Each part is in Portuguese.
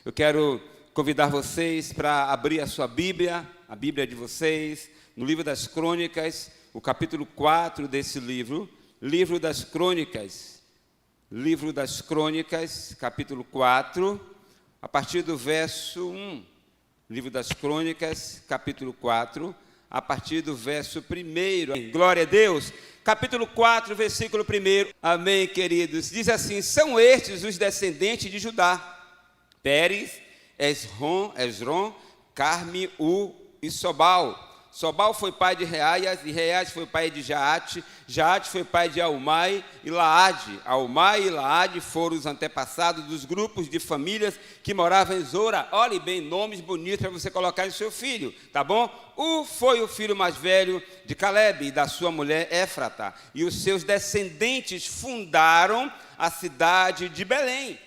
Eu quero convidar vocês para abrir a sua Bíblia, a Bíblia de vocês, no livro das Crônicas, o capítulo 4 desse livro, livro das Crônicas, capítulo 4, a partir do verso 1. Livro das Crônicas, capítulo 4, a partir do verso 1. Glória a Deus. Capítulo 4, versículo 1. Amém, queridos. Diz assim: são estes os descendentes de Judá: Pérez, Esrom, Carmi, e Sobal. Sobal foi pai de Reaias, e Reaias foi pai de Jaate. Jaate foi pai de Aumai e Laade. Aumai e Laade foram os antepassados dos grupos de famílias que moravam em Zora. Olhe bem, nomes bonitos para você colocar em seu filho, tá bom? Foi o filho mais velho de Calebe e da sua mulher Éfrata. E os seus descendentes fundaram a cidade de Belém.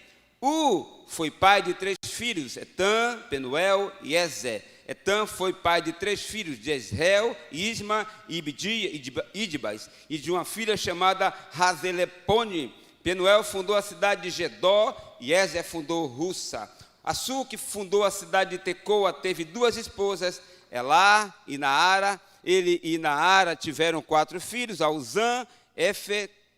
Foi pai de 3 filhos, Etã, Penuel e Ezer. Etã foi pai de 3 filhos, de Esreel, Isma, Idibas, e de uma filha chamada Hazelepone. Penuel fundou a cidade de Gedó e Ezer fundou Russa. Assu, que fundou a cidade de Tecoa, teve 2 esposas, Elá e Naara. Ele e Naara tiveram 4 filhos, Auzã,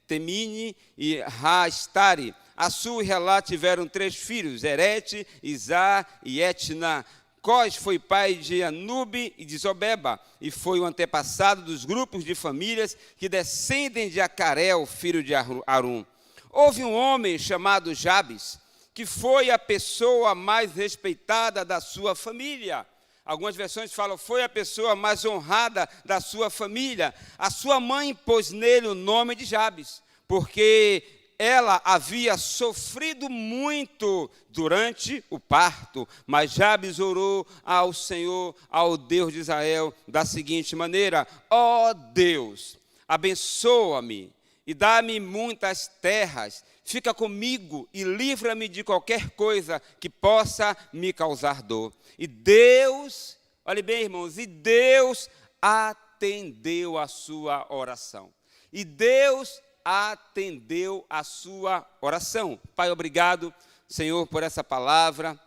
Temini e Rastari. Assu e Relá tiveram 3 filhos, Erete, Izá e Etna. Cós foi pai de Anube e de Zobeba, e foi o antepassado dos grupos de famílias que descendem de Acarel, filho de Arum. Houve um homem chamado Jabes, que foi a pessoa mais respeitada da sua família. Algumas versões falam, foi a pessoa mais honrada da sua família. A sua mãe pôs nele o nome de Jabes, porque ela havia sofrido muito durante o parto, mas Jabes orou ao Senhor, ao Deus de Israel, da seguinte maneira: ó Deus, abençoa-me e dá-me muitas terras, fica comigo e livra-me de qualquer coisa que possa me causar dor. E Deus, olhe bem, irmãos, e Deus atendeu a sua oração. E Deus atendeu a sua oração. Pai, obrigado, Senhor, por essa palavra,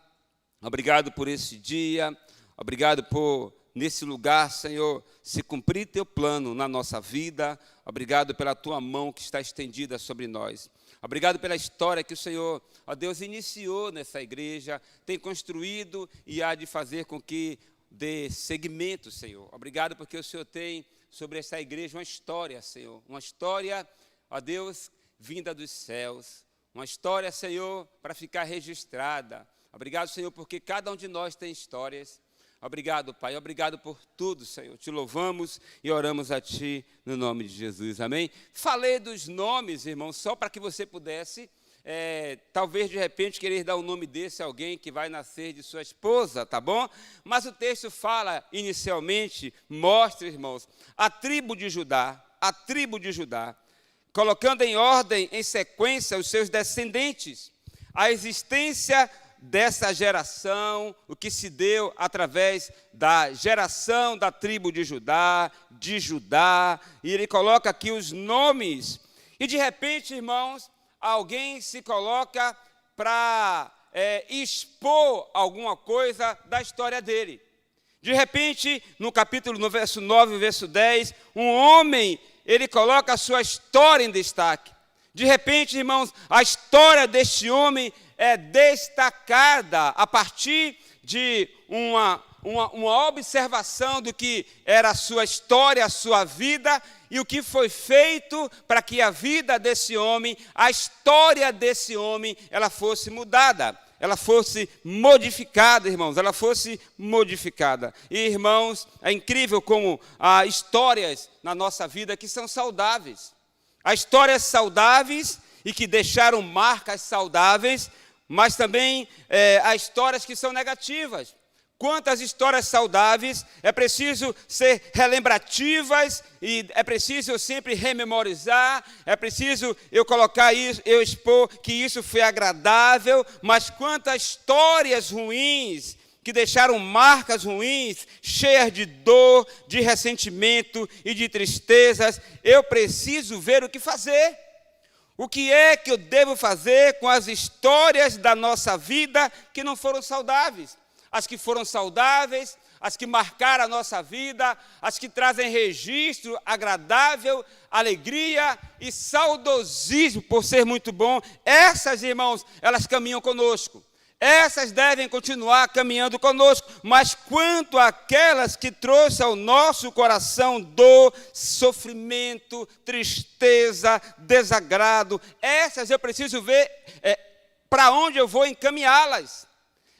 obrigado por esse dia, obrigado por, nesse lugar, Senhor, se cumprir teu plano na nossa vida, obrigado pela tua mão que está estendida sobre nós, obrigado pela história que o Senhor, ó Deus, iniciou nessa igreja, tem construído e há de fazer com que dê seguimento, Senhor. Obrigado porque o Senhor tem sobre essa igreja uma história, Senhor, uma história, ó Deus, vinda dos céus, uma história, Senhor, para ficar registrada. Obrigado, Senhor, porque cada um de nós tem histórias. Obrigado, Pai, obrigado por tudo, Senhor. Te louvamos e oramos a Ti no nome de Jesus, amém? Falei dos nomes, irmãos, só para que você pudesse, talvez de repente querer dar o nome desse a alguém que vai nascer de sua esposa, tá bom? Mas o texto fala, inicialmente, mostra, irmãos, a tribo de Judá, colocando em ordem, em sequência, os seus descendentes. A existência dessa geração, o que se deu através da geração da tribo de Judá, e ele coloca aqui os nomes. E de repente, irmãos, alguém se coloca para expor alguma coisa da história dele. De repente, no capítulo, no verso 9, verso 10, um homem, ele coloca a sua história em destaque. De repente, irmãos, a história deste homem é destacada a partir de uma observação do que era a sua história, a sua vida, e o que foi feito para que a vida desse homem, a história desse homem, ela fosse mudada. Ela fosse modificada, irmãos, E, irmãos, é incrível como há histórias na nossa vida que são saudáveis. Há histórias saudáveis e que deixaram marcas saudáveis, mas também há histórias que são negativas. Quantas histórias saudáveis, é preciso ser relembrativas e é preciso sempre rememorizar, é preciso eu colocar isso, eu expor que isso foi agradável, mas quantas histórias ruins, que deixaram marcas ruins, cheias de dor, de ressentimento e de tristezas, eu preciso ver o que fazer. O que é que eu devo fazer com as histórias da nossa vida que não foram saudáveis? As que foram saudáveis, as que marcaram a nossa vida, as que trazem registro agradável, alegria e saudosismo por ser muito bom. Essas, irmãos, elas caminham conosco. Essas devem continuar caminhando conosco, mas quanto àquelas que trouxe ao nosso coração dor, sofrimento, tristeza, desagrado, essas eu preciso ver para onde eu vou encaminhá-las.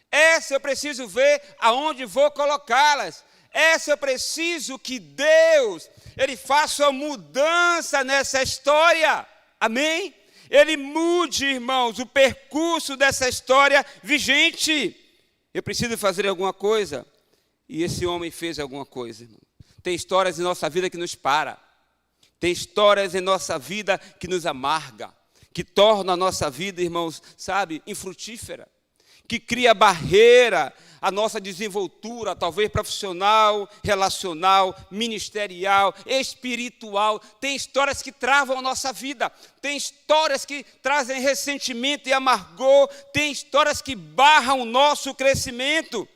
Essa eu preciso ver aonde vou colocá-las. Essa eu preciso que Deus, Ele faça uma mudança nessa história. Amém? Ele mude, irmãos, o percurso dessa história vigente. Eu preciso fazer alguma coisa. E esse homem fez alguma coisa, irmão. Tem histórias em nossa vida que nos para. Tem histórias em nossa vida que nos amarga. Que torna a nossa vida, irmãos, sabe, infrutífera. Que cria barreira à nossa desenvoltura, talvez profissional, relacional, ministerial, espiritual. Tem histórias que travam a nossa vida, tem histórias que trazem ressentimento e amargor, tem histórias que barram o nosso crescimento.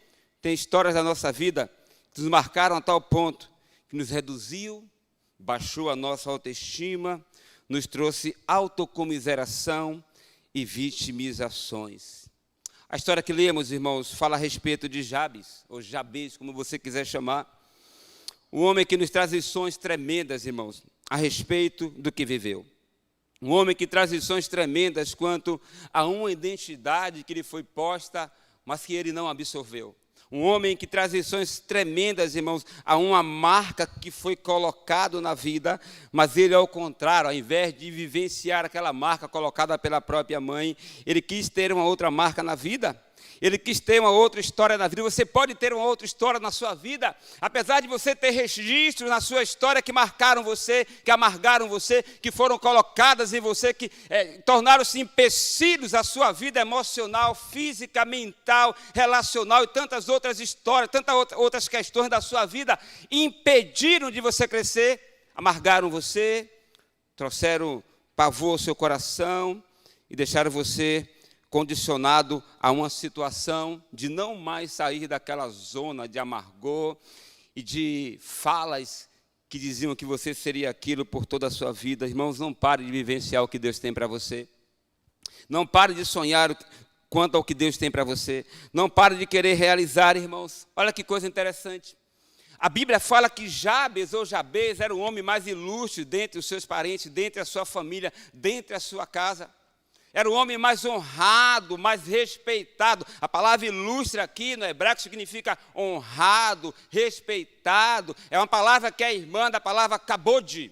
Tem histórias da nossa vida que nos marcaram a tal ponto que nos reduziu, baixou a nossa autoestima, nos trouxe autocomiseração e vitimizações. A história que lemos, irmãos, fala a respeito de Jabes, ou Jabez, como você quiser chamar. Um homem que nos traz lições tremendas, irmãos, a respeito do que viveu. Um homem que traz lições tremendas quanto a uma identidade que lhe foi posta, mas que ele não absorveu. Um homem que traz lições tremendas, irmãos, a uma marca que foi colocado na vida, mas ele, ao contrário, ao invés de vivenciar aquela marca colocada pela própria mãe, ele quis ter uma outra marca na vida. Ele quis ter uma outra história na vida. Você pode ter uma outra história na sua vida, apesar de você ter registros na sua história que marcaram você, que amargaram você, que foram colocadas em você, que tornaram-se empecilhos à sua vida emocional, física, mental, relacional e tantas outras histórias, tantas outras questões da sua vida, impediram de você crescer, amargaram você, trouxeram pavor ao seu coração e deixaram você condicionado a uma situação de não mais sair daquela zona de amargor e de falas que diziam que você seria aquilo por toda a sua vida. Irmãos, não pare de vivenciar o que Deus tem para você. Não pare de sonhar quanto ao que Deus tem para você. Não pare de querer realizar, irmãos. Olha que coisa interessante. A Bíblia fala que Jabes ou Jabez era o homem mais ilustre dentre os seus parentes, dentre a sua família, dentre a sua casa. Era o homem mais honrado, mais respeitado. A palavra ilustre aqui no hebraico significa honrado, respeitado. É uma palavra que é irmã da palavra kabod.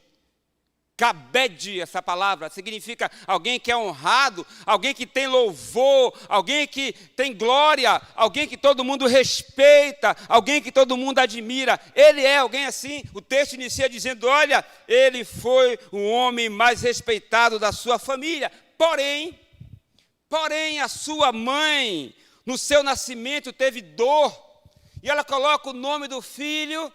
Kabed, essa palavra, significa alguém que é honrado, alguém que tem louvor, alguém que tem glória, alguém que todo mundo respeita, alguém que todo mundo admira. Ele é alguém assim. O texto inicia dizendo, olha, ele foi o homem mais respeitado da sua família. Porém, a sua mãe, no seu nascimento, teve dor. E ela coloca o nome do filho,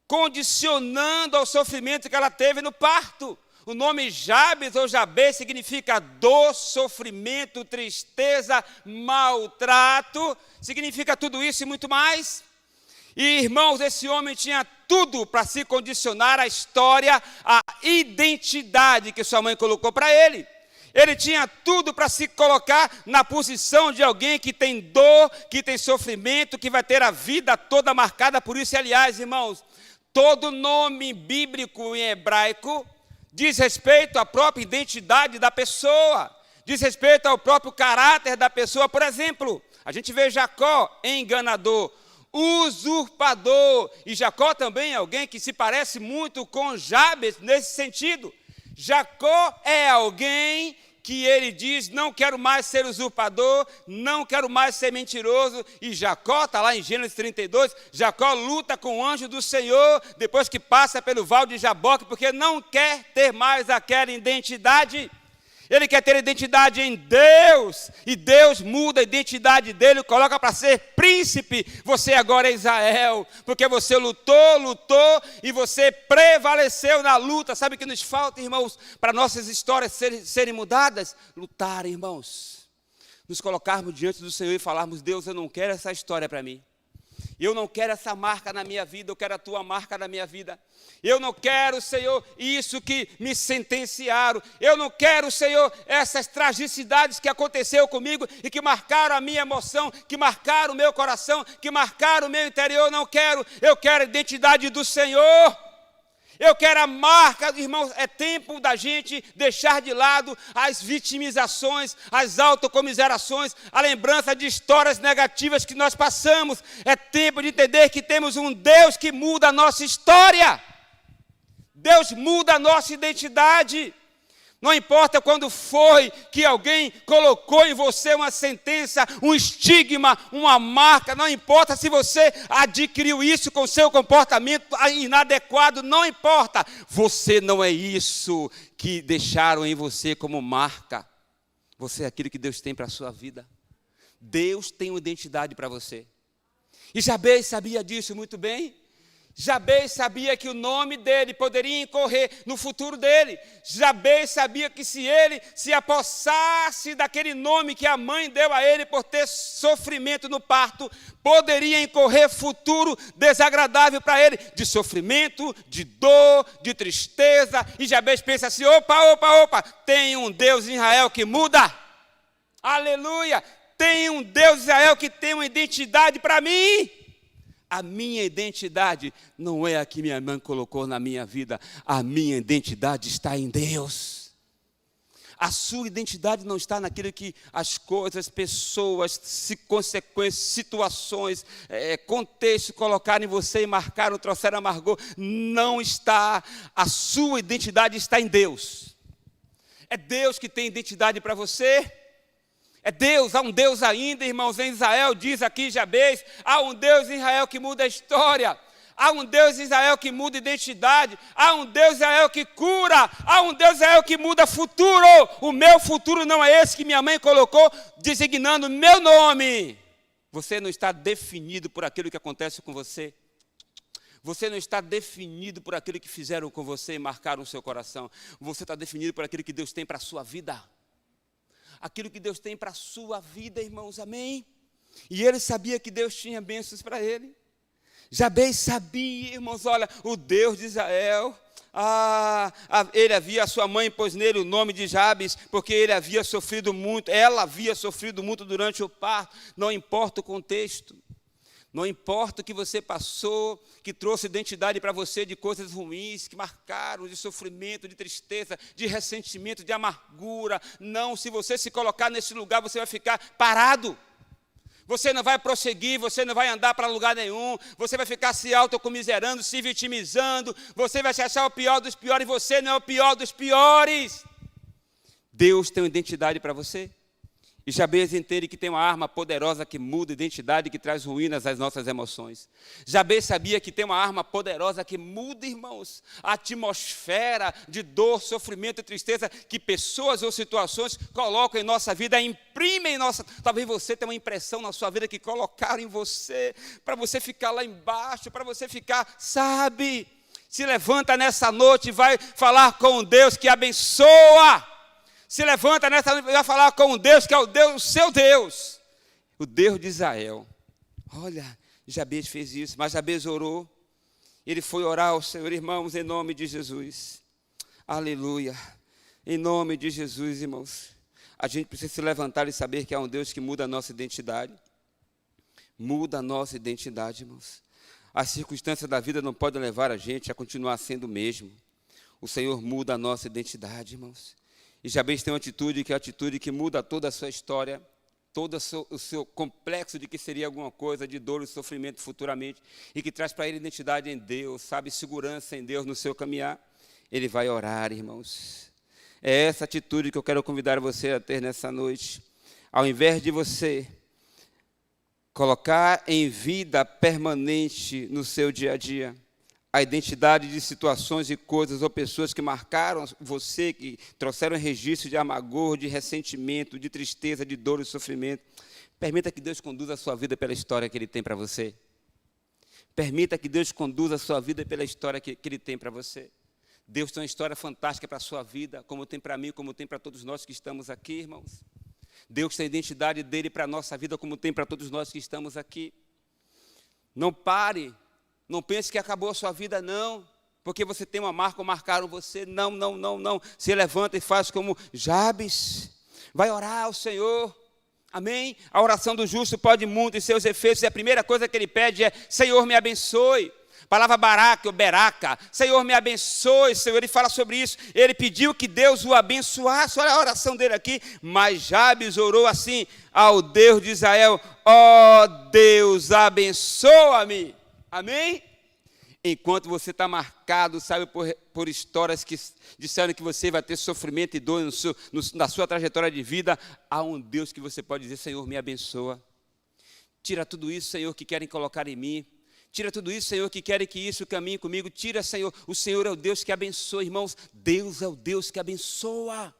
condicionando ao sofrimento que ela teve no parto. O nome Jabes ou Jabez significa dor, sofrimento, tristeza, maltrato. Significa tudo isso e muito mais. E, irmãos, esse homem tinha tudo para se condicionar à história, à identidade que sua mãe colocou para ele. Ele tinha tudo para se colocar na posição de alguém que tem dor, que tem sofrimento, que vai ter a vida toda marcada por isso. E, aliás, irmãos, todo nome bíblico em hebraico diz respeito à própria identidade da pessoa, diz respeito ao próprio caráter da pessoa. Por exemplo, a gente vê Jacó, enganador, usurpador, e Jacó também é alguém que se parece muito com Jabes nesse sentido. Jacó é alguém que ele diz, não quero mais ser usurpador, não quero mais ser mentiroso, e Jacó, está lá em Gênesis 32, Jacó luta com o anjo do Senhor, depois que passa pelo vale de Jaboque, porque não quer ter mais aquela identidade. Ele quer ter identidade em Deus, e Deus muda a identidade dele, coloca para ser príncipe. Você agora é Israel, porque você lutou, e você prevaleceu na luta. Sabe o que nos falta, irmãos, para nossas histórias serem mudadas? Lutar, irmãos. Nos colocarmos diante do Senhor e falarmos: Deus, eu não quero essa história para mim. Eu não quero essa marca na minha vida, eu quero a tua marca na minha vida. Eu não quero, Senhor, isso que me sentenciaram. Eu não quero, Senhor, essas tragicidades que aconteceu comigo e que marcaram a minha emoção, que marcaram o meu coração, que marcaram o meu interior. Não quero, eu quero a identidade do Senhor. Eu quero a marca, irmãos. É tempo da gente deixar de lado as vitimizações, as autocomiserações, a lembrança de histórias negativas que nós passamos. É tempo de entender que temos um Deus que muda a nossa história. Deus muda a nossa identidade. Não importa quando foi que alguém colocou em você uma sentença, um estigma, uma marca. Não importa se você adquiriu isso com seu comportamento inadequado. Não importa. Você não é isso que deixaram em você como marca. Você é aquilo que Deus tem para a sua vida. Deus tem uma identidade para você. E Jabez sabia disso muito bem. Jabez sabia que o nome dele poderia incorrer no futuro dele. Jabez sabia que se ele se apossasse daquele nome que a mãe deu a ele por ter sofrimento no parto, poderia incorrer futuro desagradável para ele, de sofrimento, de dor, de tristeza. E Jabez pensa assim: opa, tem um Deus em Israel que muda. Aleluia! Tem um Deus em Israel que tem uma identidade para mim. A minha identidade não é a que minha mãe colocou na minha vida. A minha identidade está em Deus. A sua identidade não está naquilo que as coisas, pessoas, consequências, situações, contexto colocaram em você e marcaram, trouxeram amargor. Não está. A sua identidade está em Deus. É Deus que tem identidade para você. É Deus, há um Deus ainda, irmãos, em Israel, diz aqui Jabez, há um Deus em Israel que muda a história, há um Deus em Israel que muda a identidade, há um Deus em Israel que cura, há um Deus em Israel que muda futuro. O meu futuro não é esse que minha mãe colocou, designando meu nome. Você não está definido por aquilo que acontece com você. Você não está definido por aquilo que fizeram com você e marcaram o seu coração. Você está definido por aquilo que Deus tem para a sua vida. Aquilo que Deus tem para a sua vida, irmãos, amém? E ele sabia que Deus tinha bênçãos para ele. Jabez sabia, irmãos, olha, o Deus de Israel, a sua mãe pôs nele o nome de Jabes, porque ele havia sofrido muito, ela havia sofrido muito durante o parto. Não importa o contexto, não importa o que você passou, que trouxe identidade para você de coisas ruins, que marcaram, de sofrimento, de tristeza, de ressentimento, de amargura. Não, se você se colocar nesse lugar, você vai ficar parado. Você não vai prosseguir, você não vai andar para lugar nenhum, você vai ficar se autocomiserando, se vitimizando, você vai se achar o pior dos piores, e você não é o pior dos piores. Deus tem uma identidade para você. E Jabez entende que tem uma arma poderosa que muda a identidade, que traz ruínas às nossas emoções. Jabez sabia que tem uma arma poderosa que muda, irmãos, a atmosfera de dor, sofrimento e tristeza que pessoas ou situações colocam em nossa vida, imprimem em nossa... Talvez você tenha uma impressão na sua vida que colocaram em você, para você ficar lá embaixo, para você ficar, sabe? Se levanta nessa noite e vai falar com Deus que abençoa. Se levanta nessa noite e vai falar com um Deus que é o Deus, o seu Deus, o Deus de Israel. Olha, Jabez fez isso, mas Jabez orou. Ele foi orar ao Senhor, irmãos, em nome de Jesus. Aleluia. Em nome de Jesus, irmãos. A gente precisa se levantar e saber que há um Deus que muda a nossa identidade. Muda a nossa identidade, irmãos. As circunstâncias da vida não podem levar a gente a continuar sendo o mesmo. O Senhor muda a nossa identidade, irmãos. E Jabez tem uma atitude que é a atitude que muda toda a sua história, todo o seu complexo de que seria alguma coisa de dor e sofrimento futuramente, e que traz para ele identidade em Deus, sabe, segurança em Deus no seu caminhar. Ele vai orar, irmãos. É essa atitude que eu quero convidar você a ter nessa noite. Ao invés de você colocar em vida permanente no seu dia a dia a identidade de situações e coisas ou pessoas que marcaram você, que trouxeram registro de amargor, de ressentimento, de tristeza, de dor e sofrimento. Permita que Deus conduza a sua vida pela história que Ele tem para você. Permita que Deus conduza a sua vida pela história que Ele tem para você. Deus tem uma história fantástica para a sua vida, como tem para mim, como tem para todos nós que estamos aqui, irmãos. Deus tem a identidade dEle para a nossa vida, como tem para todos nós que estamos aqui. Não pare, não pense que acabou a sua vida, não. Porque você tem uma marca ou marcaram você. Não, não, não, não. Se levanta e faz como Jabes. Vai orar ao Senhor. Amém? A oração do justo pode muito em seus efeitos. E a primeira coisa que ele pede é: Senhor, me abençoe. Palavra baraca ou beraca. Senhor, me abençoe, Senhor. Ele fala sobre isso. Ele pediu que Deus o abençoasse. Olha a oração dele aqui. Mas Jabes orou assim ao Deus de Israel: ó Deus, abençoa-me. Amém? Enquanto você está marcado, sabe, por histórias que disseram que você vai ter sofrimento e dor na sua trajetória de vida, há um Deus que você pode dizer: Senhor, me abençoa. Tira tudo isso, Senhor, que querem colocar em mim. Tira tudo isso, Senhor, que querem que isso caminhe comigo. Tira, Senhor. O Senhor é o Deus que abençoa, irmãos. Deus é o Deus que abençoa.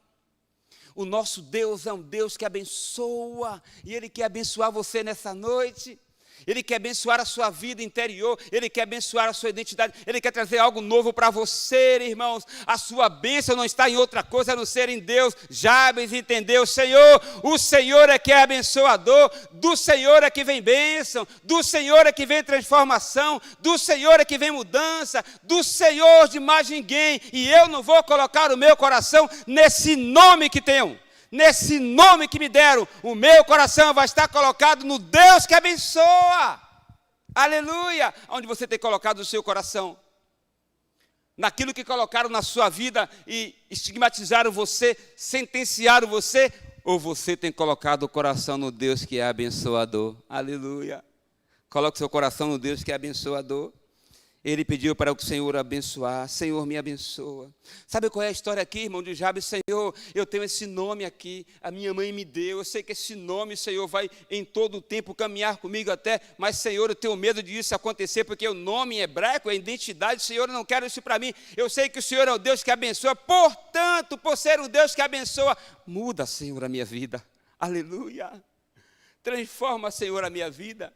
O nosso Deus é um Deus que abençoa. E Ele quer abençoar você nessa noite. Ele quer abençoar a sua vida interior, Ele quer abençoar a sua identidade, Ele quer trazer algo novo para você, irmãos. A sua bênção não está em outra coisa a não ser em Deus. Jabes entendeu: Senhor, o Senhor é que é abençoador, do Senhor é que vem bênção, do Senhor é que vem transformação, do Senhor é que vem mudança, do Senhor de mais ninguém. E eu não vou colocar o meu coração nesse nome que tenho. Nesse nome que me deram, o meu coração vai estar colocado no Deus que abençoa. Aleluia! Onde você tem colocado o seu coração? Naquilo que colocaram na sua vida e estigmatizaram você, sentenciaram você? Ou você tem colocado o coração no Deus que é abençoador? Aleluia! Coloque seu coração no Deus que é abençoador. Ele pediu para o Senhor abençoar. Senhor, me abençoa. Sabe qual é a história aqui, irmão, de Jabes? Senhor, eu tenho esse nome aqui, a minha mãe me deu. Eu sei que esse nome, Senhor, vai em todo o tempo caminhar comigo até. Mas, Senhor, eu tenho medo disso acontecer, porque o nome em hebraico é identidade. Senhor, eu não quero isso para mim. Eu sei que o Senhor é o Deus que abençoa. Portanto, por ser o Deus que abençoa, muda, Senhor, a minha vida. Aleluia. Transforma, Senhor, a minha vida.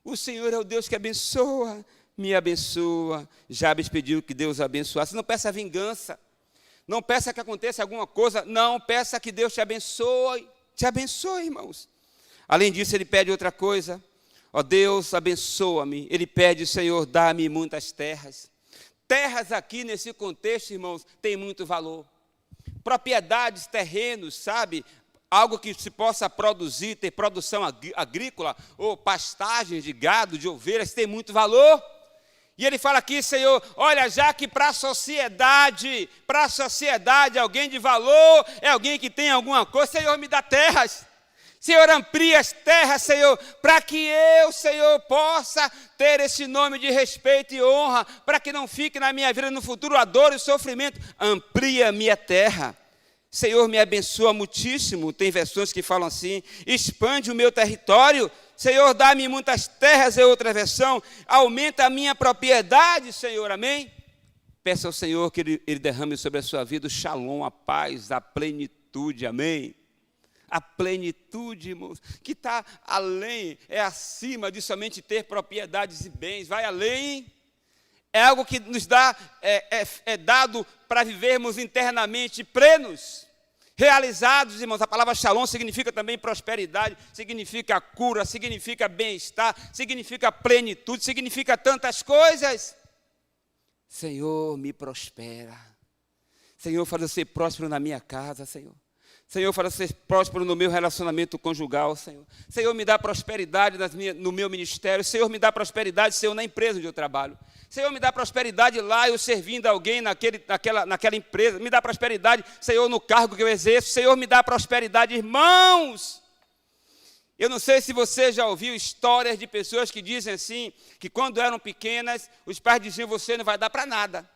O Senhor é o Deus que abençoa. Me abençoa. Jabes pediu que Deus abençoasse. Não peça vingança. Não peça que aconteça alguma coisa. Não, peça que Deus te abençoe. Te abençoe, irmãos. Além disso, ele pede outra coisa. Ó Deus, abençoa-me. Ele pede: Senhor, dá-me muitas terras. Terras aqui, nesse contexto, irmãos, tem muito valor. Propriedades, terrenos, sabe? Algo que se possa produzir, ter produção agrícola, ou pastagens de gado, de ovelhas, tem muito valor. E ele fala aqui: Senhor, olha, já que para a sociedade, alguém de valor é alguém que tem alguma coisa, Senhor, me dá terras. Senhor, amplia as terras, Senhor, para que eu, Senhor, possa ter esse nome de respeito e honra, para que não fique na minha vida no futuro a dor e o sofrimento. Amplia a minha terra. Senhor, me abençoa muitíssimo. Tem versões que falam assim: expande o meu território. Senhor, dá-me muitas terras, é outra versão. Aumenta a minha propriedade, Senhor, amém? Peça ao Senhor que Ele derrame sobre a sua vida o shalom, a paz, a plenitude, amém? A plenitude, irmãos, que está além, é acima de somente ter propriedades e bens, vai além. É algo que nos dá, é dado para vivermos internamente plenos, realizados, irmãos. A palavra shalom significa também prosperidade, significa cura, significa bem-estar, significa plenitude, significa tantas coisas. Senhor, me prospera. Senhor, faz eu ser próspero na minha casa, Senhor. Senhor, faz eu ser próspero no meu relacionamento conjugal, Senhor. Senhor, me dá prosperidade no meu ministério. Senhor, me dá prosperidade, Senhor, na empresa onde eu trabalho. Senhor, me dá prosperidade lá, eu servindo alguém naquela empresa. Me dá prosperidade, Senhor, no cargo que eu exerço. Senhor, me dá prosperidade, irmãos. Eu não sei se você já ouviu histórias de pessoas que dizem assim, que quando eram pequenas, os pais diziam: você não vai dar para nada.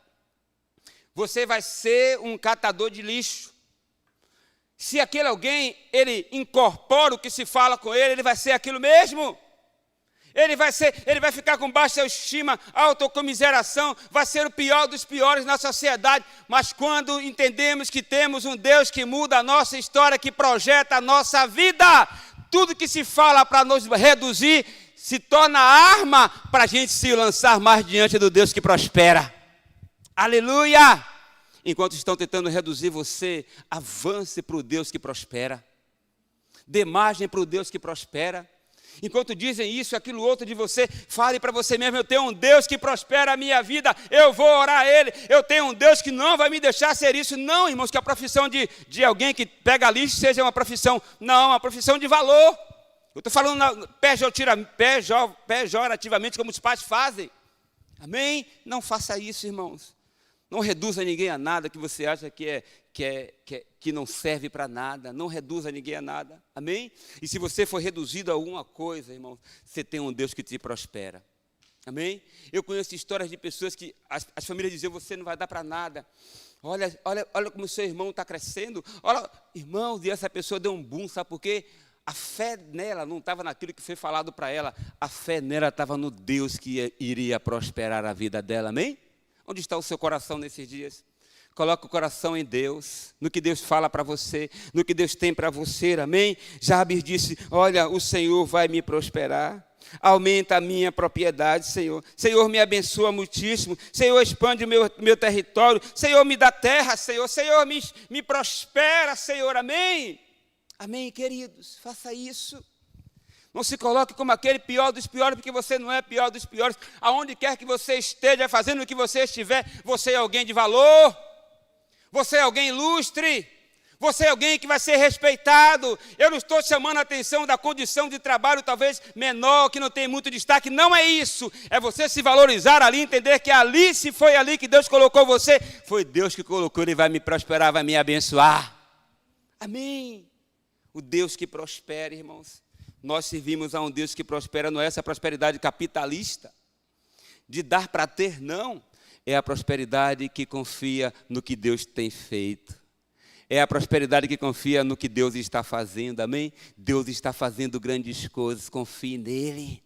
Você vai ser um catador de lixo. Se aquele alguém, ele incorpora o que se fala com ele, ele vai ser aquilo mesmo. ele vai ficar com baixa autoestima, autocomiseração, vai ser o pior dos piores na sociedade. Mas quando entendemos que temos um Deus que muda a nossa história, que projeta a nossa vida, tudo que se fala para nos reduzir se torna arma para a gente se lançar mais diante do Deus que prospera. Aleluia! Enquanto estão tentando reduzir você, avance para o Deus que prospera. Dê margem para o Deus que prospera. Enquanto dizem isso, aquilo, outro de você, fale para você mesmo: eu tenho um Deus que prospera a minha vida, eu vou orar a Ele. Eu tenho um Deus que não vai me deixar ser isso. Não, irmãos, que a profissão de alguém que pega lixo seja uma profissão, não, uma profissão de valor. Eu estou falando pejorativamente, como os pais fazem. Amém? Não faça isso, irmãos. Não reduza ninguém a nada que você acha que não serve para nada. Não reduza ninguém a nada. Amém? E se você for reduzido a alguma coisa, irmão, você tem um Deus que te prospera. Amém? Eu conheço histórias de pessoas que as famílias diziam: você não vai dar para nada. Olha como o seu irmão está crescendo. Olha, irmãos, e essa pessoa deu um boom, sabe por quê? A fé nela não estava naquilo que foi falado para ela. A fé nela estava no Deus que iria prosperar a vida dela. Amém? Onde está o seu coração nesses dias? Coloque o coração em Deus, no que Deus fala para você, no que Deus tem para você, amém? Jabes disse: olha, o Senhor vai me prosperar, aumenta a minha propriedade, Senhor. Senhor, me abençoa muitíssimo, Senhor, expande o meu território, Senhor, me dá terra, Senhor, Senhor, me prospera, Senhor, amém? Amém, queridos, faça isso. Não se coloque como aquele pior dos piores, porque você não é pior dos piores. Aonde quer que você esteja, fazendo o que você estiver, você é alguém de valor. Você é alguém ilustre. Você é alguém que vai ser respeitado. Eu não estou chamando a atenção da condição de trabalho talvez menor, que não tem muito destaque. Não é isso. É você se valorizar ali, entender que ali, se foi ali que Deus colocou você, foi Deus que colocou, Ele vai me prosperar, vai me abençoar. Amém. O Deus que prospera, irmãos. Nós servimos a um Deus que prospera, não é essa prosperidade capitalista, de dar para ter, não. É a prosperidade que confia no que Deus tem feito. É a prosperidade que confia no que Deus está fazendo, amém? Deus está fazendo grandes coisas, confie nele,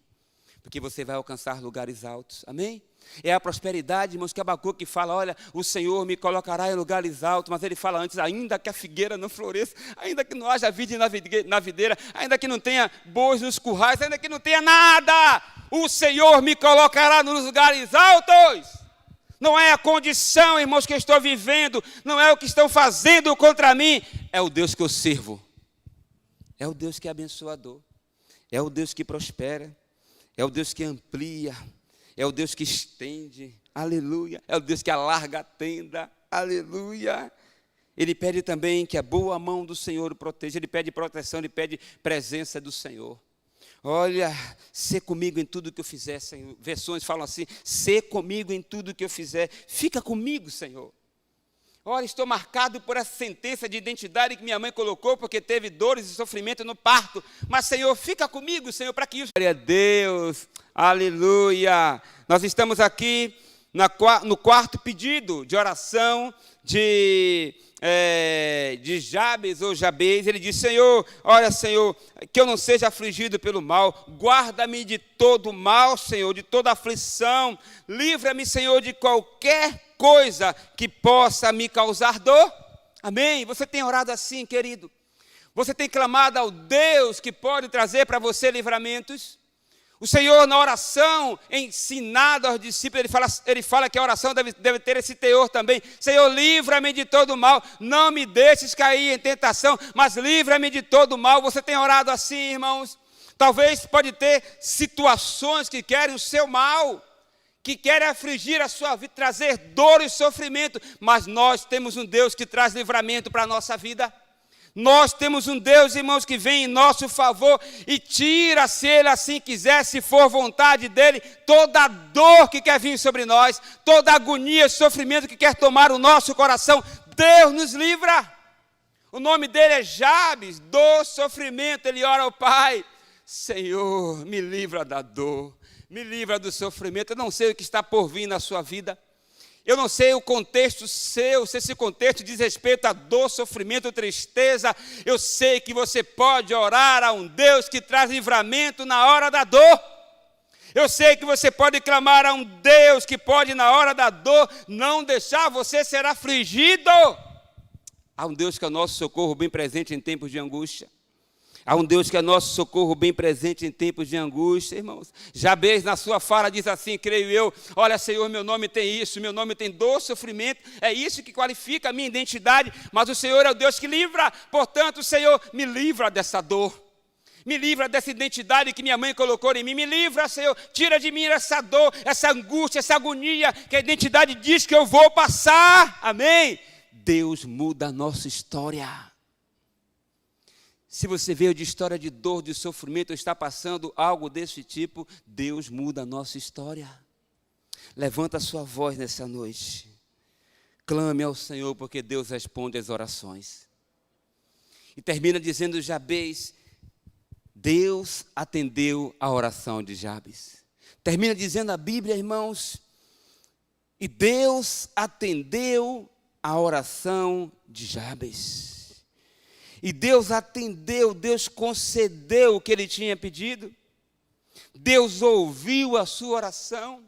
porque você vai alcançar lugares altos, amém? É a prosperidade, irmãos, que Abacuque fala: olha, o Senhor me colocará em lugares altos, mas ele fala antes: ainda que a figueira não floresça, ainda que não haja vide na videira, ainda que não tenha bois nos currais, ainda que não tenha nada, o Senhor me colocará nos lugares altos. Não é a condição, irmãos, que eu estou vivendo, não é o que estão fazendo contra mim, é o Deus que eu sirvo, é o Deus que é abençoador, é o Deus que prospera, é o Deus que amplia, é o Deus que estende, aleluia. É o Deus que alarga a tenda, aleluia. Ele pede também que a boa mão do Senhor o proteja. Ele pede proteção, ele pede presença do Senhor. Olha, sê comigo em tudo que eu fizer, Senhor. Versões falam assim: sê comigo em tudo que eu fizer. Fica comigo, Senhor. Olha, estou marcado por essa sentença de identidade que minha mãe colocou, porque teve dores e sofrimento no parto. Mas, Senhor, fica comigo, Senhor, para que isso... Glória a Deus, aleluia. Nós estamos aqui no quarto pedido de oração de Jabes ou Jabez. Ele diz: Senhor, olha, Senhor, que eu não seja afligido pelo mal, guarda-me de todo mal, Senhor, de toda aflição, livra-me, Senhor, de qualquer coisa que possa me causar dor. Amém? Você tem orado assim, querido? Você tem clamado ao Deus que pode trazer para você livramentos? O Senhor, na oração, ensinado aos discípulos, ele fala que a oração deve ter esse teor também. Senhor, livra-me de todo mal, não me deixes cair em tentação, mas livra-me de todo mal. Você tem orado assim, irmãos? Talvez pode ter situações que querem o seu mal, que querem afligir a sua vida, trazer dor e sofrimento, mas nós temos um Deus que traz livramento para a nossa vida. Nós temos um Deus, irmãos, que vem em nosso favor e tira, se Ele assim quiser, se for vontade dEle, toda a dor que quer vir sobre nós, toda a agonia e sofrimento que quer tomar o nosso coração. Deus nos livra. O nome dEle é Jabes, do sofrimento. Ele ora ao Pai: Senhor, me livra da dor, me livra do sofrimento. Eu não sei o que está por vir na sua vida. Eu não sei o contexto seu, se esse contexto diz respeito a dor, sofrimento, tristeza. Eu sei que você pode orar a um Deus que traz livramento na hora da dor. Eu sei que você pode clamar a um Deus que pode, na hora da dor, não deixar você ser afligido. Há um Deus que é nosso socorro bem presente em tempos de angústia. Há um Deus que é nosso socorro bem presente em tempos de angústia, irmãos. Jabez, na sua fala, diz assim, creio eu, olha, Senhor, meu nome tem isso, meu nome tem dor, sofrimento, é isso que qualifica a minha identidade, mas o Senhor é o Deus que livra, portanto, Senhor, me livra dessa dor. Me livra dessa identidade que minha mãe colocou em mim. Me livra, Senhor. Tira de mim essa dor, essa angústia, essa agonia que a identidade diz que eu vou passar. Amém? Deus muda a nossa história. Se você veio de história de dor, de sofrimento, ou está passando algo desse tipo, Deus muda a nossa história. Levanta a sua voz nessa noite. Clame ao Senhor, porque Deus responde às orações. E termina dizendo Jabez, Deus atendeu a oração de Jabez. Termina dizendo a Bíblia, irmãos, e Deus atendeu a oração de Jabez. E Deus atendeu, Deus concedeu o que ele tinha pedido. Deus ouviu a sua oração.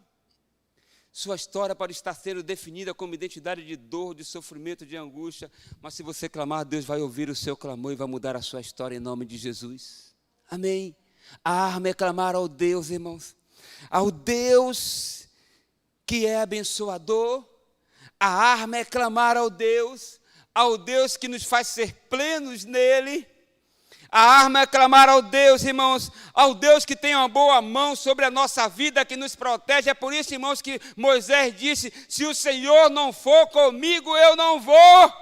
Sua história pode estar sendo definida como identidade de dor, de sofrimento, de angústia. Mas se você clamar, Deus vai ouvir o seu clamor e vai mudar a sua história em nome de Jesus. Amém? A arma é clamar ao Deus, irmãos. Ao Deus que é abençoador. A arma é clamar ao Deus que nos faz ser plenos nele. A arma é clamar ao Deus, irmãos, ao Deus que tem uma boa mão sobre a nossa vida, que nos protege. É por isso, irmãos, que Moisés disse, se o Senhor não for comigo, eu não vou.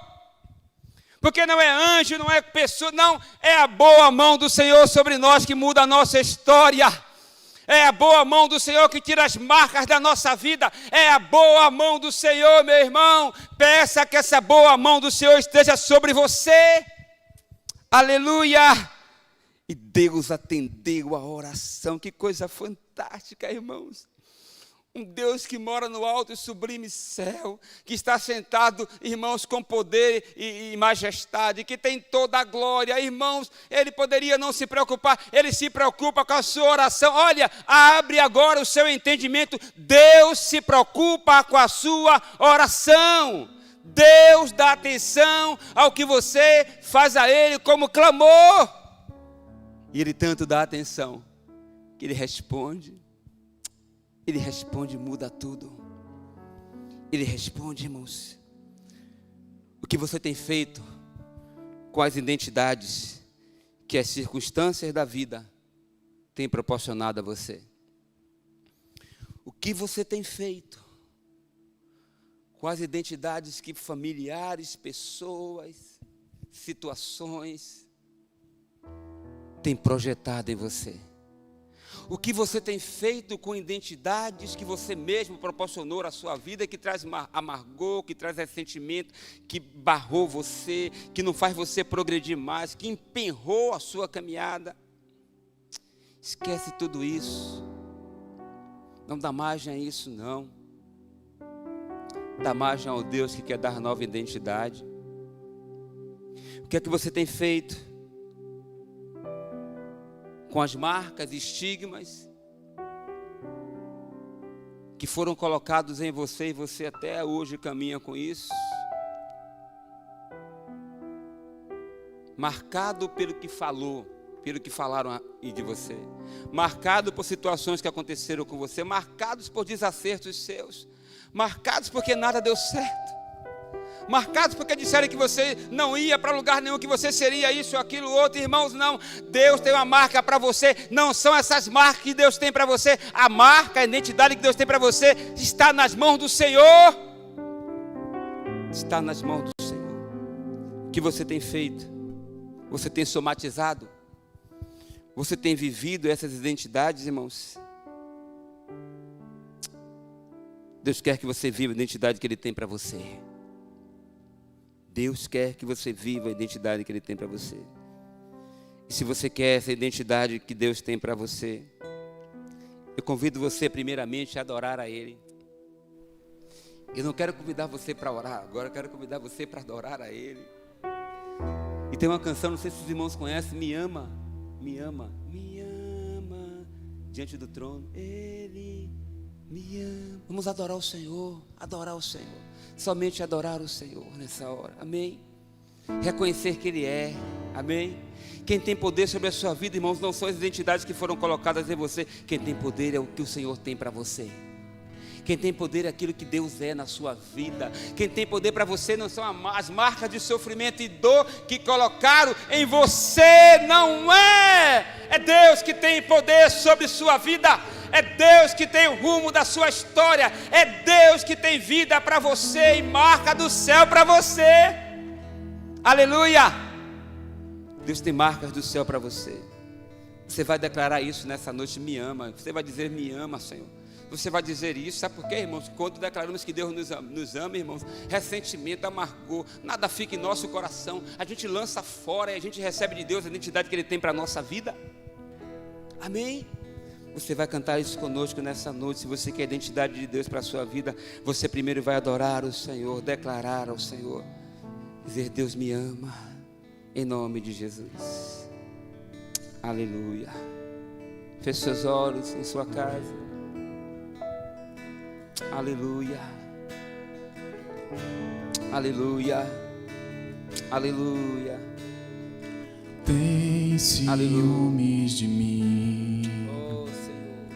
Porque não é anjo, não é pessoa, não, é a boa mão do Senhor sobre nós que muda a nossa história. É a boa mão do Senhor que tira as marcas da nossa vida. É a boa mão do Senhor, meu irmão. Peça que essa boa mão do Senhor esteja sobre você. Aleluia! E Deus atendeu a oração. Que coisa fantástica, irmãos. Um Deus que mora no alto e sublime céu, que está sentado, irmãos, com poder e majestade, que tem toda a glória. Irmãos, ele poderia não se preocupar, ele se preocupa com a sua oração. Olha, abre agora o seu entendimento. Deus se preocupa com a sua oração. Deus dá atenção ao que você faz a ele como clamor. E ele tanto dá atenção, que ele responde. Ele responde, muda tudo. Ele responde, irmãos. O que você tem feito com as identidades que as circunstâncias da vida têm proporcionado a você? O que você tem feito com as identidades que familiares, pessoas, situações têm projetado em você? O que você tem feito com identidades que você mesmo proporcionou à sua vida, que traz amargor, que traz ressentimento, que barrou você, que não faz você progredir mais, que emperrou a sua caminhada? Esquece tudo isso. Não dá margem a isso, não. Dá margem ao Deus que quer dar nova identidade. O que é que você tem feito com as marcas e estigmas que foram colocados em você e você até hoje caminha com isso? Marcado pelo que falou, pelo que falaram de você, marcado por situações que aconteceram com você, marcados por desacertos seus, marcados porque nada deu certo, marcados porque disseram que você não ia para lugar nenhum, que você seria isso, aquilo, outro. Irmãos, não. Deus tem uma marca para você. Não são essas marcas que Deus tem para você. A marca, a identidade que Deus tem para você está nas mãos do Senhor. Está nas mãos do Senhor. O que você tem feito? Você tem somatizado? Você tem vivido essas identidades, irmãos? Deus quer que você viva a identidade que Ele tem para você. Deus quer que você viva a identidade que Ele tem para você. E se você quer essa identidade que Deus tem para você, eu convido você primeiramente a adorar a Ele. Eu não quero convidar você para orar agora, eu quero convidar você para adorar a Ele. E tem uma canção, não sei se os irmãos conhecem, Me Ama, Me Ama, Me Ama, diante do trono. Ele me ama. Vamos adorar o Senhor, somente adorar o Senhor nessa hora, amém? Reconhecer que Ele é, amém? Quem tem poder sobre a sua vida, irmãos, não são as identidades que foram colocadas em você. Quem tem poder é o que o Senhor tem para você. Quem tem poder é aquilo que Deus é na sua vida. Quem tem poder para você não são as marcas de sofrimento e dor que colocaram em você, não é. É Deus que tem poder sobre sua vida. É Deus que tem o rumo da sua história. É Deus que tem vida para você e marca do céu para você. Aleluia! Deus tem marcas do céu para você. Você vai declarar isso nessa noite: me ama. Você vai dizer: me ama, Senhor. Você vai dizer isso, sabe por quê, irmãos? Quando declaramos que Deus nos ama, irmãos, ressentimento, amargor, nada fica em nosso coração. A gente lança fora e a gente recebe de Deus a identidade que Ele tem para a nossa vida. Amém? Você vai cantar isso conosco nessa noite. Se você quer a identidade de Deus para a sua vida, você primeiro vai adorar o Senhor, declarar ao Senhor, dizer: Deus me ama, em nome de Jesus. Aleluia. Feche seus olhos em sua casa. Aleluia. Aleluia. Aleluia. Tem ciúmes de mim. Oh, Senhor.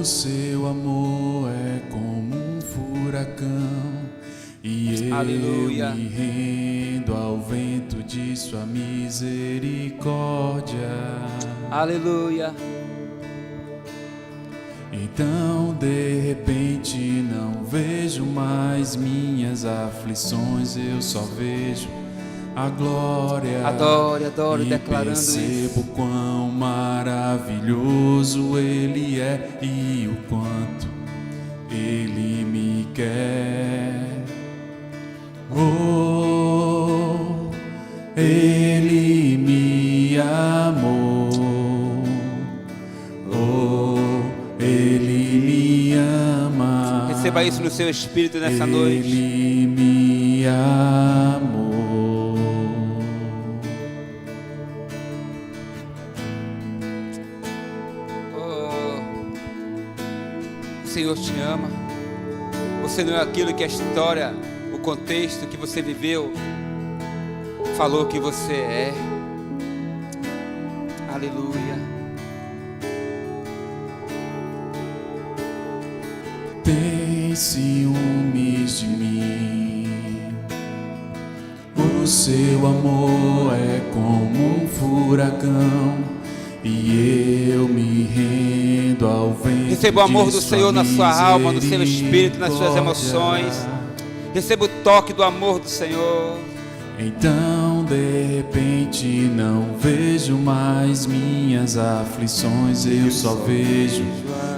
O seu amor é como um furacão, e Aleluia. eu me rendo ao vento de sua misericórdia. Aleluia. Então de repente não vejo mais minhas aflições, eu só vejo a glória. Adore, e declarando percebo isso. Quão maravilhoso Ele é e o quanto Ele me quer. Oh, Ele me amou. Oh, Ele me ama. Receba isso no seu espírito nessa noite. Ele me amou. Oh, o Senhor te ama. Você não é aquilo que a história, o contexto que você viveu falou que você é. Aleluia. Tem ciúmes de mim. O seu amor é como um furacão, e eu me rendo ao vento. Receba o amor do Senhor na sua alma, no seu espírito, nas suas emoções. Receba o toque do amor do Senhor. Então de repente não vejo mais minhas aflições, eu só vejo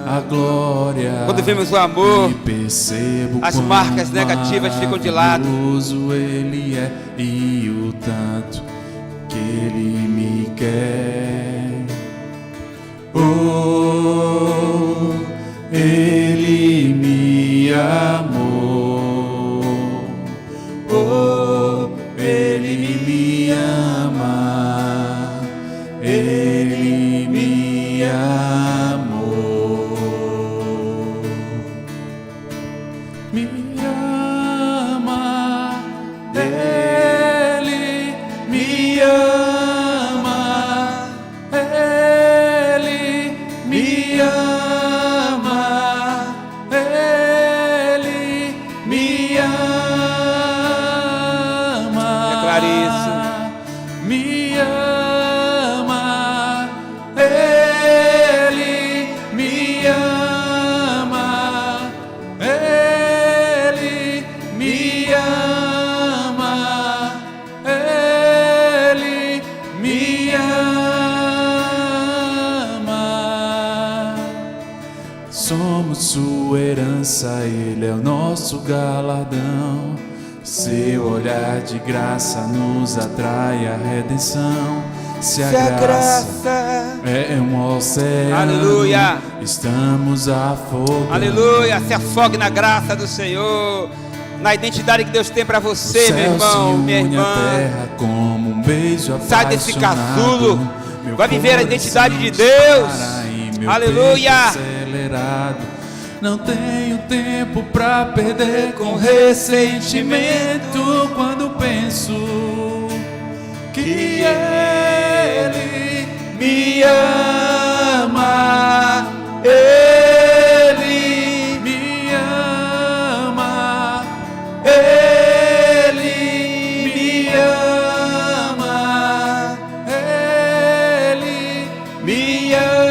a glória. Quando vemos o amor, e percebo as marcas negativas ficam de lado. Ele é e o tanto que Ele me quer. Oh, Ele me amou. Oh, Ele me ama. Ele me amou. Me ama. Ele me ama. Ele me ama. Ele me ama. Declare isso. Me ama. Ele me ama. Ele me ama. Ele me ama. Somos sua herança, Ele é o nosso galardão. Seu olhar de graça nos atrai à redenção. Se a graça é um oceano, aleluia, estamos afogando. Aleluia, se afogue na graça do Senhor, na identidade que Deus tem para você, meu irmão, minha irmã. Terra como um beijo sai desse casulo, vai viver a identidade de Deus. meu Aleluia. tempo acelerado. Não tenho tempo pra perder com ressentimento quando penso que Ele me ama. Ele me ama. Ele me ama. Ele me ama.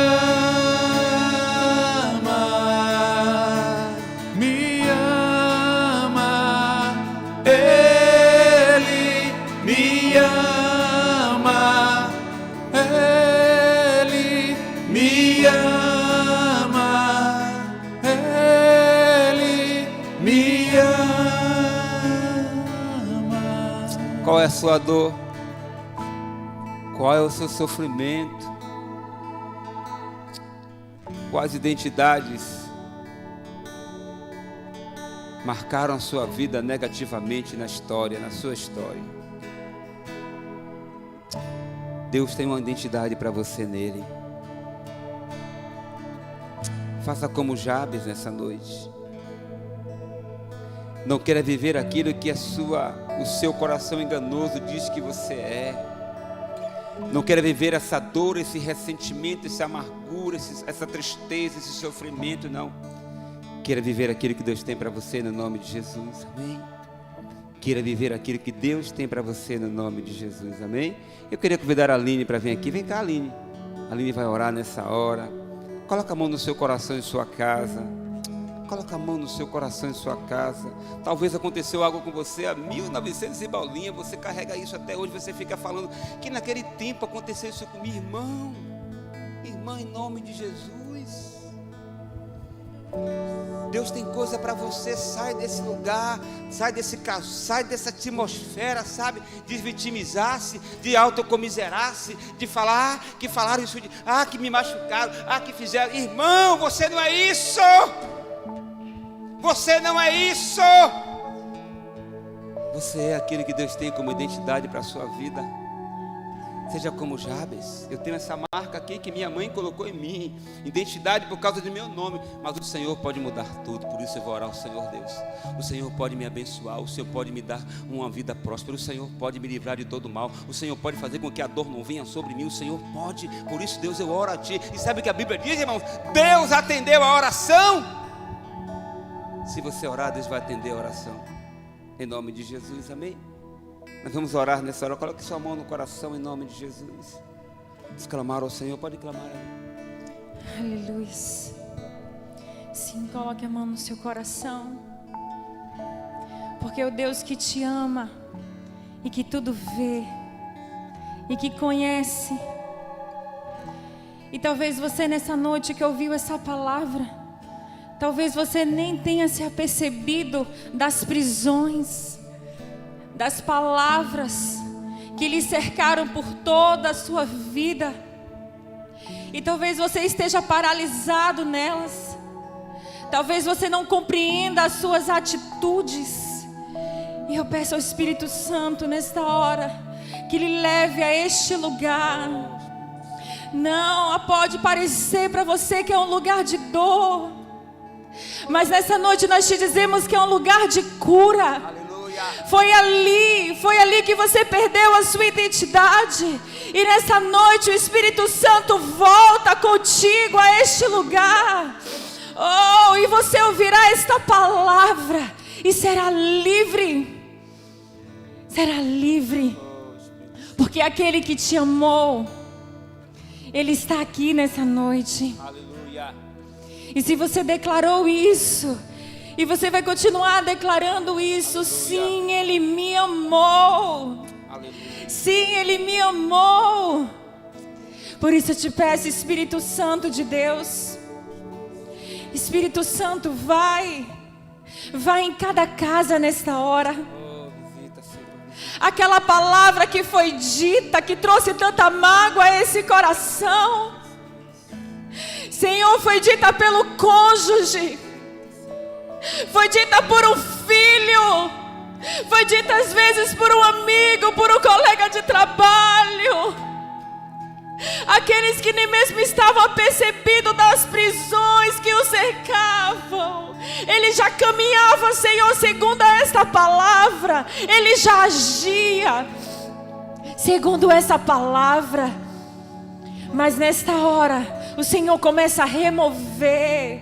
Me ama. Ele me ama. Ele me ama. Ele me ama. Qual é a sua dor? Qual é o seu sofrimento? Quais identidades marcaram a sua vida negativamente na história, na sua história? Deus tem uma identidade para você nele. Faça como Jabes nessa noite. Não queira viver aquilo que o seu coração enganoso diz que você é. Não queira viver essa dor, esse ressentimento, essa amargura, essa tristeza, esse sofrimento, não. Queira viver aquilo que Deus tem para você no nome de Jesus, amém? Queira viver aquilo que Deus tem para você no nome de Jesus, amém? Eu queria convidar a Aline para vir aqui. Vem cá, Aline. A Aline vai orar nessa hora. Coloca a mão no seu coração em sua casa. Coloca a mão no seu coração em sua casa. Talvez aconteceu algo com você há 1900 e bolinha. Você carrega isso até hoje. Você fica falando que naquele tempo aconteceu isso comigo. Irmão, irmã, em nome de Jesus, Deus tem coisa para você. Sai desse lugar, sai desse caso, sai dessa atmosfera, sabe? De vitimizar-se, de autocomiserar-se, de falar que falaram isso, que me machucaram, que fizeram. Irmão, você não é isso. Você não é isso. Você é aquele que Deus tem como identidade para a sua vida. Seja como Jabes. Eu tenho essa marca aqui que minha mãe colocou em mim. Identidade por causa do meu nome. Mas o Senhor pode mudar tudo. Por isso eu vou orar ao Senhor Deus. O Senhor pode me abençoar. O Senhor pode me dar uma vida próspera. O Senhor pode me livrar de todo mal. O Senhor pode fazer com que a dor não venha sobre mim. O Senhor pode. Por isso, Deus, eu oro a Ti. E sabe o que a Bíblia diz, irmãos? Deus atendeu a oração. Se você orar, Deus vai atender a oração. Em nome de Jesus, amém? Nós vamos orar nessa hora. Coloque sua mão no coração em nome de Jesus. Exclamar ao Senhor, pode clamar aí. Aleluia. Sim, coloque a mão no seu coração. Porque o Deus que te ama e que tudo vê e que conhece. E talvez você nessa noite que ouviu essa palavra, talvez você nem tenha se apercebido das prisões, das palavras que lhe cercaram por toda a sua vida. E talvez você esteja paralisado nelas. Talvez você não compreenda as suas atitudes. E eu peço ao Espírito Santo nesta hora que lhe leve a este lugar. Não, pode parecer para você que é um lugar de dor, mas nessa noite nós te dizemos que é um lugar de cura. Aleluia. Foi ali que você perdeu a sua identidade. E nessa noite o Espírito Santo volta contigo a este lugar. E você ouvirá esta palavra e será livre. Será livre. Porque aquele que te amou, Ele está aqui nessa noite. Aleluia. E se você declarou isso, e você vai continuar declarando isso, sim, Ele me amou. Aleluia. Sim, Ele me amou. Por isso eu te peço, Espírito Santo de Deus, Espírito Santo, vai em cada casa nesta hora. Aquela palavra que foi dita, que trouxe tanta mágoa a esse coração, Senhor, foi dita pelo cônjuge, foi dita por um filho, foi dita às vezes por um amigo, por um colega de trabalho. Aqueles que nem mesmo estavam apercebidos das prisões que o cercavam, ele já caminhava, Senhor, segundo esta palavra. Ele já agia segundo essa palavra. Mas nesta hora, o Senhor começa a remover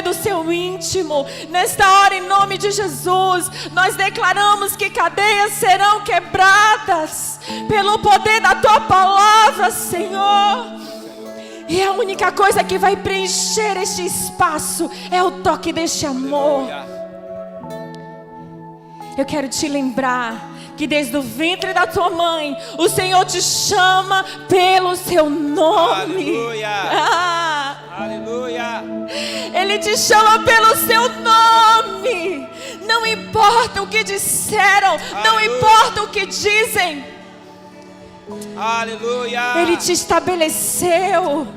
do seu íntimo. Nesta hora, em nome de Jesus, nós declaramos que cadeias serão quebradas pelo poder da Tua palavra, Senhor. E a única coisa que vai preencher este espaço é o toque deste amor. Eu quero te lembrar que desde o ventre da tua mãe, o Senhor te chama pelo seu nome. Aleluia. Aleluia. Ele te chama pelo seu nome. Não importa o que disseram, não importa o que dizem. Aleluia. Ele te estabeleceu.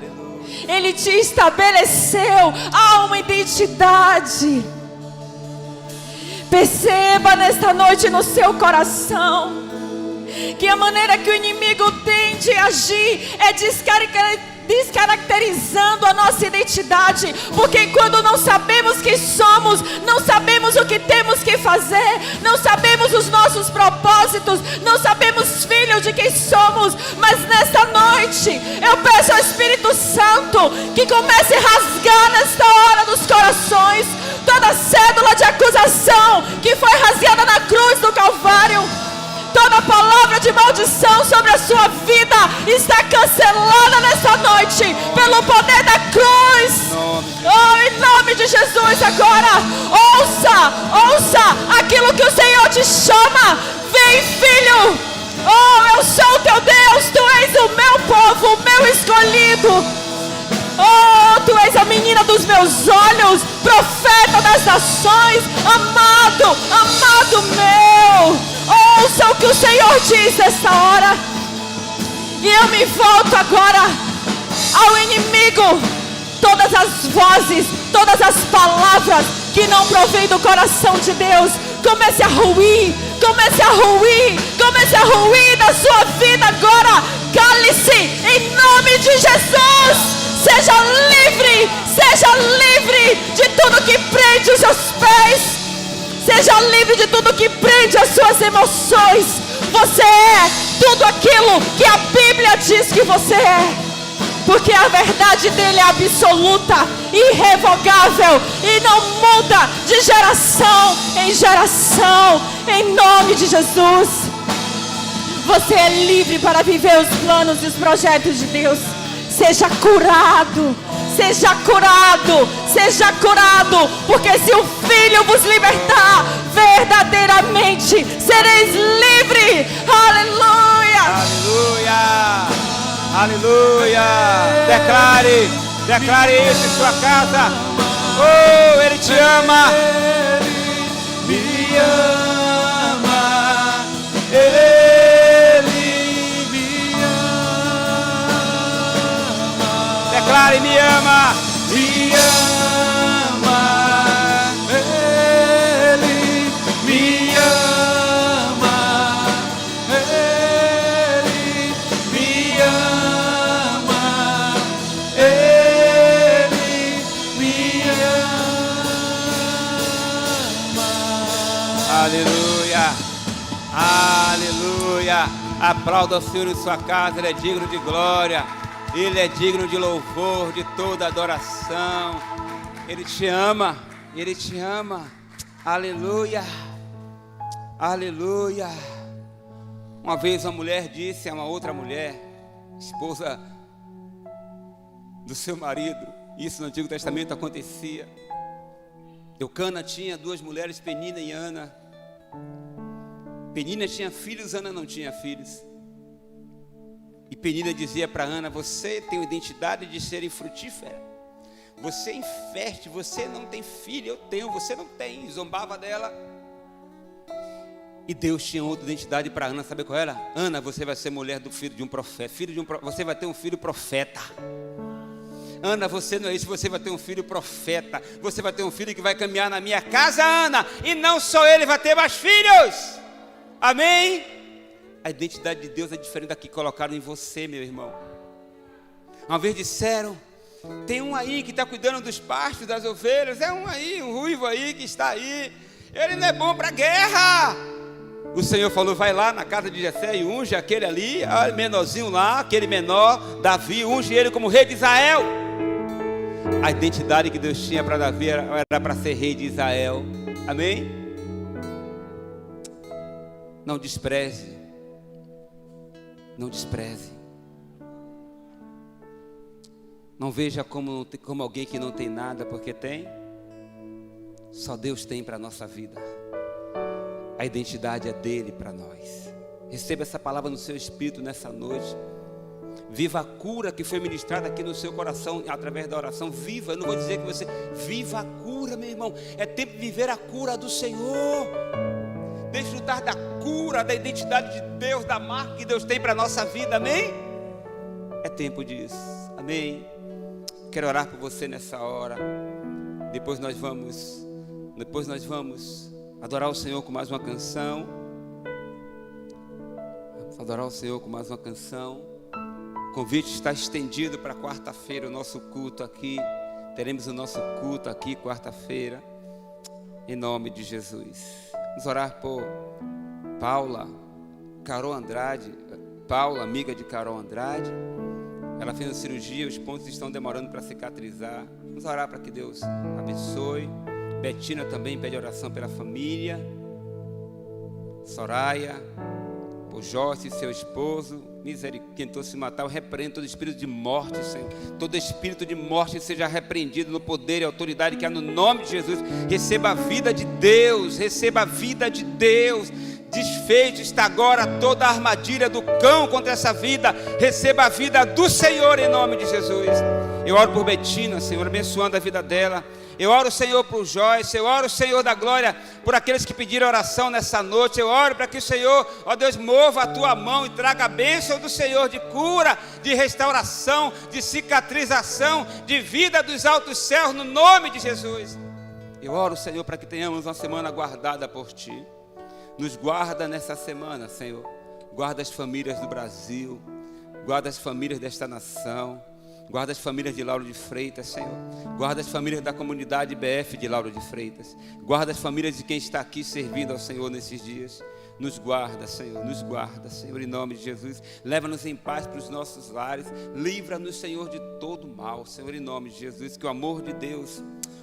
Ele te estabeleceu. Há uma identidade. Perceba nesta noite no seu coração que a maneira que o inimigo tem de agir é descaracterizando a nossa identidade. Porque quando não sabemos quem somos, não sabemos o que temos que fazer, não sabemos os nossos propósitos, não sabemos, filho, de quem somos. Mas nesta noite eu peço ao Espírito Santo que comece a rasgar nesta hora dos corações toda cédula de acusação que foi rasgada na cruz do Calvário. Toda palavra de maldição sobre a sua vida está cancelada nessa noite pelo poder da cruz. Oh, em nome de Jesus, agora ouça aquilo que o Senhor te chama. Vem, filho. Oh, eu sou o teu Deus. Tu és o meu povo, o meu escolhido. Oh, tu és a menina dos meus olhos, profeta das nações, amado meu. Ouça o que o Senhor diz nesta hora. E eu me volto agora ao inimigo. Todas as vozes, todas as palavras que não provêm do coração de Deus, comece a ruir da sua vida agora. Cale-se em nome de Jesus. Seja livre de tudo que prende os seus pés. Seja livre de tudo que prende as suas emoções. Você é tudo aquilo que a Bíblia diz que você é. Porque a verdade dele é absoluta, irrevogável e não muda de geração em geração. Em nome de Jesus. Você é livre para viver os planos e os projetos de Deus. Seja curado, porque se o Filho vos libertar, verdadeiramente sereis livres. Aleluia. Aleluia. Aleluia. Declare isso em sua casa. Oh, Ele te ama. Ele me ama. Ele me ama. Declare, me ama. Me ama. Ele me ama. Ele me ama. Ele me ama. Aleluia. Aleluia. Aplauda o Senhor em sua casa. Ele é digno de glória. Ele é digno de louvor, de toda adoração. Ele te ama. Ele te ama. Aleluia. Aleluia. Uma vez uma mulher disse a uma outra mulher, esposa do seu marido, isso no Antigo Testamento acontecia. Eucana tinha duas mulheres, Penina e Ana. Penina tinha filhos, Ana não tinha filhos. E Penina dizia para Ana: você tem a identidade de ser infrutífera, você é infértil, você não tem filho, eu tenho, você não tem. E zombava dela. E Deus tinha outra identidade para Ana, sabe qual era? Ana, você vai ser mulher do filho de um profeta, você vai ter um filho profeta. Ana, você não é isso, você vai ter um filho profeta. Você vai ter um filho que vai caminhar na minha casa, Ana. E não só ele, vai ter mais filhos. Amém? A identidade de Deus é diferente da que colocaram em você, meu irmão. Uma vez disseram, tem um aí que está cuidando dos pastos, das ovelhas, é um aí, um ruivo aí que está aí, ele não é bom para a guerra. O Senhor falou, vai lá na casa de Jessé e unge aquele ali, olha, menorzinho lá, aquele menor, Davi, unge ele como rei de Israel. A identidade que Deus tinha para Davi era para ser rei de Israel. Amém? Não despreze. Não despreze. Não veja como alguém que não tem nada, porque tem. Só Deus tem para a nossa vida. A identidade é dele para nós. Receba essa palavra no seu espírito nessa noite. Viva a cura que foi ministrada aqui no seu coração através da oração. Viva, eu não vou dizer que você... Viva a cura, meu irmão. É tempo de viver a cura do Senhor. Desfrutar da cura, da identidade de Deus, da marca que Deus tem para a nossa vida, amém? É tempo disso, amém? Quero orar por você nessa hora. Depois nós vamos adorar o Senhor com mais uma canção. Vamos adorar o Senhor com mais uma canção. O convite está estendido para quarta-feira, o nosso culto aqui. Teremos o nosso culto aqui quarta-feira, em nome de Jesus. Vamos orar por Paula, Carol Andrade. Paula, amiga de Carol Andrade. Ela fez uma cirurgia, os pontos estão demorando para cicatrizar. Vamos orar para que Deus abençoe. Betina também pede oração pela família. Soraya, por Joyce e seu esposo. Misericórdia, tentou se matar. Eu repreendo todo espírito de morte, Senhor. Todo espírito de morte seja repreendido no poder e autoridade que há no nome de Jesus. Receba a vida de Deus. Receba a vida de Deus. Desfeito está agora toda a armadilha do cão contra essa vida. Receba a vida do Senhor em nome de Jesus. Eu oro por Betina, Senhor, abençoando a vida dela. Eu oro, Senhor, por Joyce. Eu oro, Senhor da glória, por aqueles que pediram oração nessa noite. Eu oro para que o Senhor, ó Deus, mova a tua mão e traga a bênção do Senhor de cura, de restauração, de cicatrização, de vida dos altos céus, no nome de Jesus. Eu oro, Senhor, para que tenhamos uma semana guardada por Ti. Nos guarda nessa semana, Senhor. Guarda as famílias do Brasil. Guarda as famílias desta nação. Guarda as famílias de Lauro de Freitas, Senhor. Guarda as famílias da comunidade BF de Lauro de Freitas. Guarda as famílias de quem está aqui servindo ao Senhor nesses dias. Nos guarda, Senhor, em nome de Jesus. Leva-nos em paz para os nossos lares. Livra-nos, Senhor, de todo mal, Senhor, em nome de Jesus. Que o amor de Deus,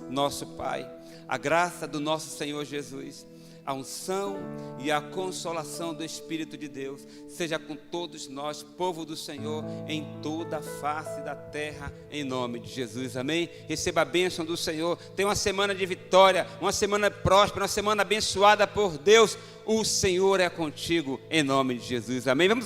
nosso Pai, a graça do nosso Senhor Jesus, a unção e a consolação do Espírito de Deus seja com todos nós, povo do Senhor, em toda a face da terra, em nome de Jesus, amém? Receba a bênção do Senhor. Tenha uma semana de vitória, uma semana próspera, uma semana abençoada por Deus. O Senhor é contigo, em nome de Jesus, amém? Vamos